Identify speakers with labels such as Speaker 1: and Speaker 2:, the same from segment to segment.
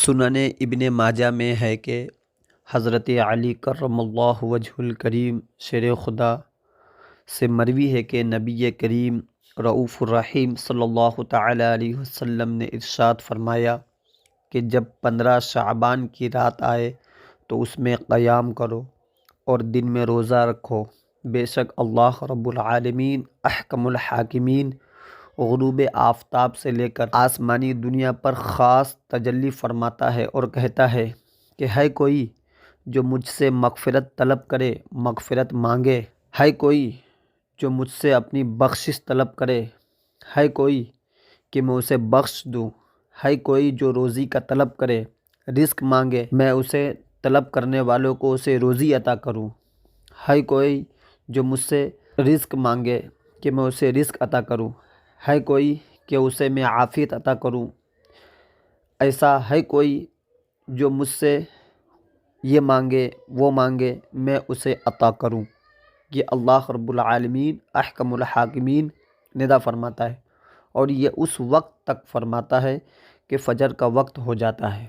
Speaker 1: سنن ابن ماجہ میں ہے کہ حضرت علی کرم اللہ وجہ الکریم شیر خدا سے مروی ہے کہ نبی کریم رؤوف الرحیم صلی اللہ تعالی علیہ وسلم نے ارشاد فرمایا کہ جب 15 شعبان کی رات آئے تو اس میں قیام کرو اور دن میں روزہ رکھو، بے شک اللہ رب العالمین احکم الحاکمین غروب آفتاب سے لے کر آسمانی دنیا پر خاص تجلی فرماتا ہے اور کہتا ہے کہ ہے کوئی جو مجھ سے مغفرت طلب کرے مغفرت مانگے، ہے کوئی جو مجھ سے اپنی بخشش طلب کرے، ہے کوئی کہ میں اسے بخش دوں، ہے کوئی جو روزی کا طلب کرے رزق مانگے میں اسے طلب کرنے والوں کو اسے روزی عطا کروں، ہے کوئی جو مجھ سے رزق مانگے کہ میں اسے رزق عطا کروں، ہے کوئی کہ اسے میں عافیت عطا کروں، ایسا ہے کوئی جو مجھ سے یہ مانگے وہ مانگے میں اسے عطا کروں۔ یہ اللہ رب العالمین احکم الحاکمین ندا فرماتا ہے، اور یہ اس وقت تک فرماتا ہے کہ فجر کا وقت ہو جاتا ہے،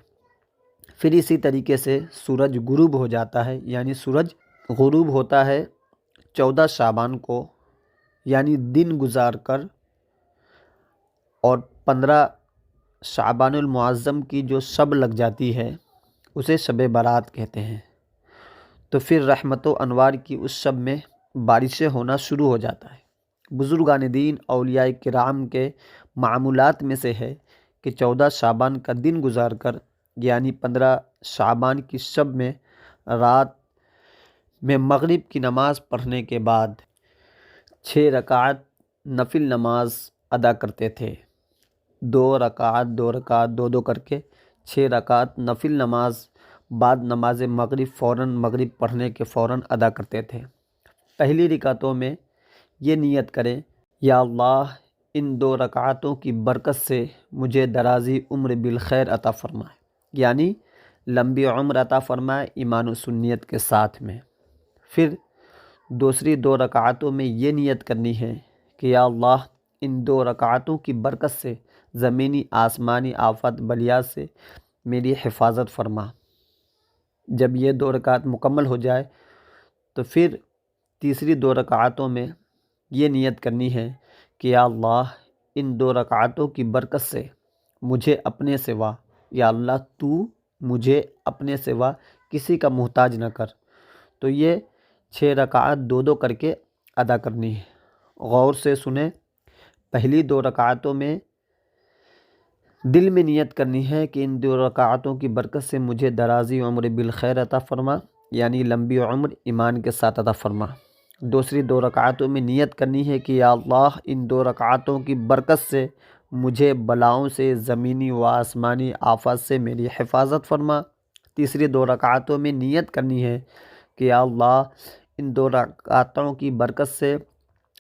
Speaker 1: پھر اسی طریقے سے سورج غروب ہو جاتا ہے، یعنی سورج غروب ہوتا ہے 14 شعبان کو، یعنی دن گزار کر، اور 15 شعبان المعظم کی جو شب لگ جاتی ہے اسے شب برات کہتے ہیں۔ تو پھر رحمت و انوار کی اس شب میں بارشیں ہونا شروع ہو جاتا ہے۔ بزرگان دین اولیاء کرام کے معمولات میں سے ہے کہ 14 شعبان کا دن گزار کر، یعنی 15 شعبان کی شب میں رات میں مغرب کی نماز پڑھنے کے بعد 6 رکعت نفل نماز ادا کرتے تھے، 2 رکعت 2 رکعت 2 2 کر کے 6 رکعت نفل نماز بعد نماز مغرب مغرب پڑھنے کے فوراً ادا کرتے تھے۔ پہلی رکعتوں میں یہ نیت کریں، یا اللہ ان 2 رکعتوں کی برکت سے مجھے درازی عمر بالخیر عطا فرمائے، یعنی لمبی عمر عطا فرمائے ایمان و سنیت کے ساتھ میں۔ پھر دوسری 2 رکعتوں میں یہ نیت کرنی ہے کہ یا اللہ ان 2 رکعتوں کی برکت سے زمینی آسمانی آفات بلیات سے میری حفاظت فرما۔ جب یہ 2 رکعت مکمل ہو جائے تو پھر تیسری 2 رکعتوں میں یہ نیت کرنی ہے کہ یا اللہ ان 2 رکعتوں کی برکت سے مجھے اپنے سوا، یا اللہ تو مجھے اپنے سوا کسی کا محتاج نہ کر۔ تو یہ 6 رکعت 2 2 کر کے ادا کرنی ہے۔ غور سے سنیں، پہلی 2 رکعتوں میں دل میں نیت کرنی ہے کہ ان 2 رکعتوں کی برکت سے مجھے درازی عمر بالخیر عطا فرما، یعنی لمبی عمر ایمان کے ساتھ عطا فرما۔ دوسری 2 رکعتوں میں نیت کرنی ہے کہ یا اللہ ان 2 رکعتوں کی برکت سے مجھے بلاؤں سے زمینی و آسمانی آفات سے میری حفاظت فرما۔ تیسری 2 رکعتوں میں نیت کرنی ہے کہ یا اللہ ان 2 رکعتوں کی برکت سے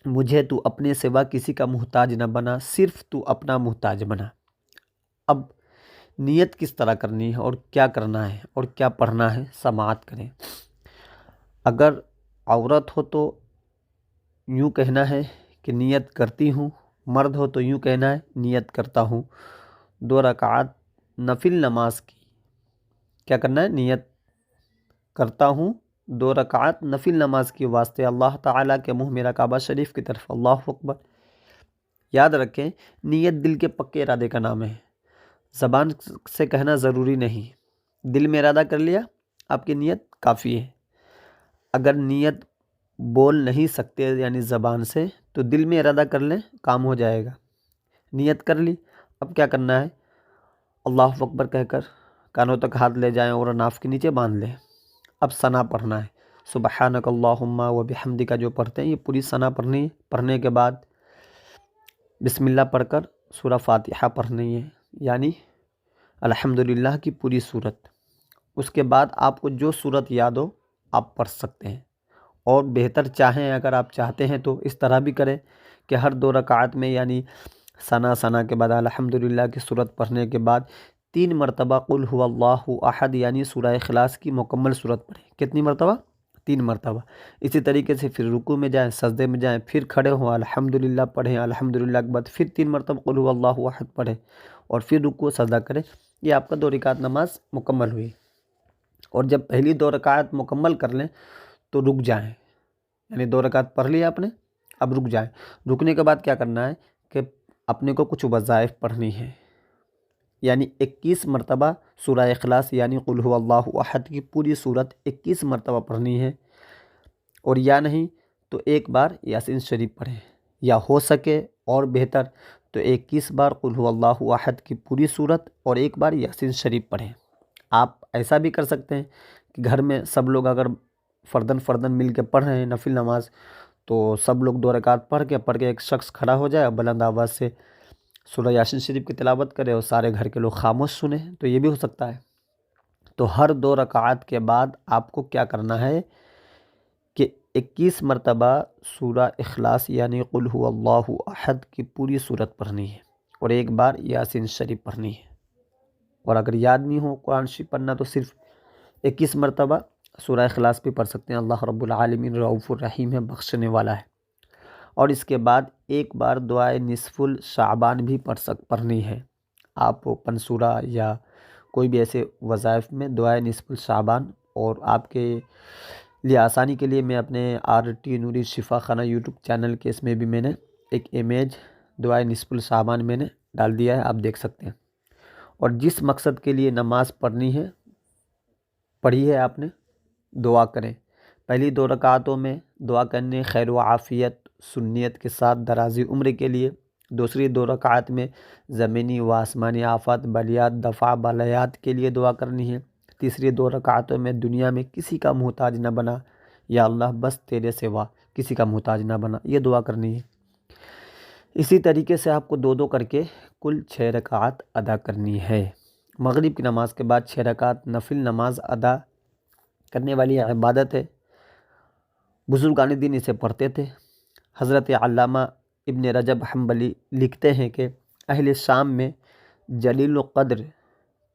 Speaker 1: مجھے تو اپنے سوا کسی کا محتاج نہ بنا، صرف تو اپنا محتاج بنا۔ اب نیت کس طرح کرنی ہے اور کیا کرنا ہے اور کیا پڑھنا ہے، سماعت کریں۔ اگر عورت ہو تو یوں کہنا ہے کہ نیت کرتی ہوں، مرد ہو تو یوں کہنا ہے نیت کرتا ہوں 2 رکعت نفل نماز کی۔ کیا کرنا ہے؟ نیت کرتا ہوں 2 رکعت نفل نماز کی واسطے اللہ تعالیٰ کے منہ میرا کعبہ شریف کی طرف، اللہ اکبر۔ یاد رکھیں نیت دل کے پکے ارادے کا نام ہے، زبان سے کہنا ضروری نہیں، دل میں ارادہ کر لیا آپ کی نیت کافی ہے۔ اگر نیت بول نہیں سکتے یعنی زبان سے تو دل میں ارادہ کر لیں، کام ہو جائے گا۔ نیت کر لی، اب کیا کرنا ہے؟ اللہ اکبر کہہ کر کانوں تک ہاتھ لے جائیں اور ناف کے نیچے باندھ لیں۔ اب ثنا پڑھنا ہے، سبحانک اللہم و بحمدک جو پڑھتے ہیں یہ پوری ثنا پڑھنی ہے۔ پڑھنے کے بعد بسم اللہ پڑھ کر سورہ فاتحہ پڑھنی ہے، یعنی الحمدللہ کی پوری صورت۔ اس کے بعد آپ کو جو صورت یاد ہو آپ پڑھ سکتے ہیں، اور بہتر چاہیں اگر آپ چاہتے ہیں تو اس طرح بھی کریں کہ ہر 2 رکعت میں یعنی ثنا کے بعد الحمدللہ کی صورت پڑھنے کے بعد 3 مرتبہ قل هو اللہ احد یعنی سورہ اخلاص کی مکمل صورت پڑھیں۔ کتنی مرتبہ؟ 3 مرتبہ۔ اسی طریقے سے پھر رکوع میں جائیں، سجدے میں جائیں، پھر کھڑے ہوں الحمدللہ پڑھیں، الحمدللہ کے بعد پھر 3 مرتبہ قل هو اللہ احد پڑھیں، اور پھر رکوع سجدہ کریں، یہ آپ کا 2 رکعت نماز مکمل ہوئی۔ اور جب پہلی 2 رکعت مکمل کر لیں تو رک جائیں، یعنی 2 رکعت پڑھ لی آپ نے، اب رک جائیں۔ رکنے کے بعد کیا کرنا ہے کہ اپنے کو کچھ وظائف پڑھنی ہے، یعنی 21 مرتبہ سورہ اخلاص یعنی قل هو اللہ احد کی پوری صورت 21 مرتبہ پڑھنی ہے، اور یا نہیں تو ایک بار یاسین شریف پڑھیں، یا ہو سکے اور بہتر تو 21 بار قل هو اللہ احد کی پوری صورت اور ایک بار یاسین شریف پڑھیں۔ آپ ایسا بھی کر سکتے ہیں کہ گھر میں سب لوگ اگر فرداً مل کے پڑھ رہے ہیں نفل نماز، تو سب لوگ 2 رکعت پڑھ کے ایک شخص کھڑا ہو جائے اور بلند آواز سے سورہ یاسین شریف کی تلاوت کرے اور سارے گھر کے لوگ خاموش سنیں، تو یہ بھی ہو سکتا ہے۔ تو ہر 2 رکعات کے بعد آپ کو کیا کرنا ہے کہ 21 مرتبہ سورہ اخلاص یعنی قل هو اللہ احد کی پوری صورت پڑھنی ہے اور ایک بار یاسین شریف پڑھنی ہے، اور اگر یاد نہیں ہو قرآن شریف پڑھنا تو صرف 21 مرتبہ سورہ اخلاص بھی پڑھ سکتے ہیں۔ اللہ رب العالمین رؤوف الرحیم ہے، بخشنے والا ہے۔ اور اس کے بعد ایک بار دعائے نصف الشعبان بھی پڑھنی ہے۔ آپ پنسورہ یا کوئی بھی ایسے وظائف میں دعائے نصف الشعبان، اور آپ کے لیے آسانی کے لیے میں اپنے RT نوری شفا خانہ یوٹیوب چینل کے اس میں بھی میں نے ایک امیج دعائے نصف الشعبان میں نے ڈال دیا ہے، آپ دیکھ سکتے ہیں۔ اور جس مقصد کے لیے نماز پڑھنی ہے پڑھی ہے آپ نے، دعا کریں۔ پہلی 2 رکعتوں میں دعا کرنے خیر و عافیت سنیت کے ساتھ درازی عمر کے لیے، دوسری 2 رکعات میں زمینی و آسمانی آفات بلیات دفع بلیات کے لیے دعا کرنی ہے، تیسری 2 رکعتوں میں دنیا میں کسی کا محتاج نہ بنا، یا اللہ بس تیرے سوا کسی کا محتاج نہ بنا، یہ دعا کرنی ہے۔ اسی طریقے سے آپ کو 2 کر کے کل 6 رکعات ادا کرنی ہے۔ مغرب کی نماز کے بعد 6 رکعات نفل نماز ادا کرنے والی عبادت ہے۔ بزرگان دین اسے پڑھتے تھے۔ حضرت علامہ ابن رجب حنبلی لکھتے ہیں کہ اہل شام میں جلیل القدر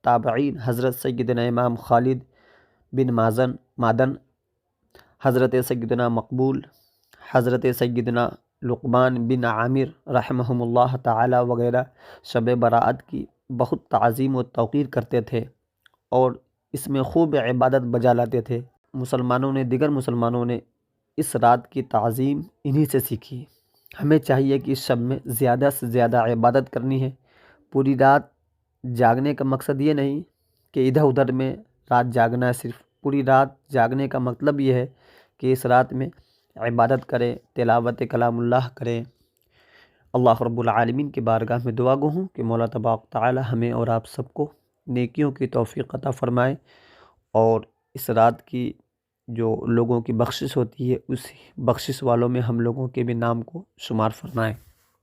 Speaker 1: تابعین حضرت سیدنا امام خالد بن مادن، حضرت سیدنا مقبول، حضرت سیدنا لقمان بن عامر رحمہم اللہ تعالی وغیرہ شب برات کی بہت تعظیم و توقیر کرتے تھے اور اس میں خوب عبادت بجا لاتے تھے۔ دیگر مسلمانوں نے اس رات کی تعظیم انہی سے سیکھی۔ ہمیں چاہیے کہ اس شب میں زیادہ سے زیادہ عبادت کرنی ہے۔ پوری رات جاگنے کا مقصد یہ نہیں کہ ادھر ادھر میں رات جاگنا ہے، صرف پوری رات جاگنے کا مطلب یہ ہے کہ اس رات میں عبادت کریں، تلاوت کلام اللہ کریں۔ اللہ رب العالمین کی بارگاہ میں دعا گو ہوں کہ مولا تبارک تعالی ہمیں اور آپ سب کو نیکیوں کی توفیق عطا فرمائے، اور اس رات کی جو لوگوں کی بخشش ہوتی ہے اس بخشش والوں میں ہم لوگوں کے بھی نام کو شمار فرمائے۔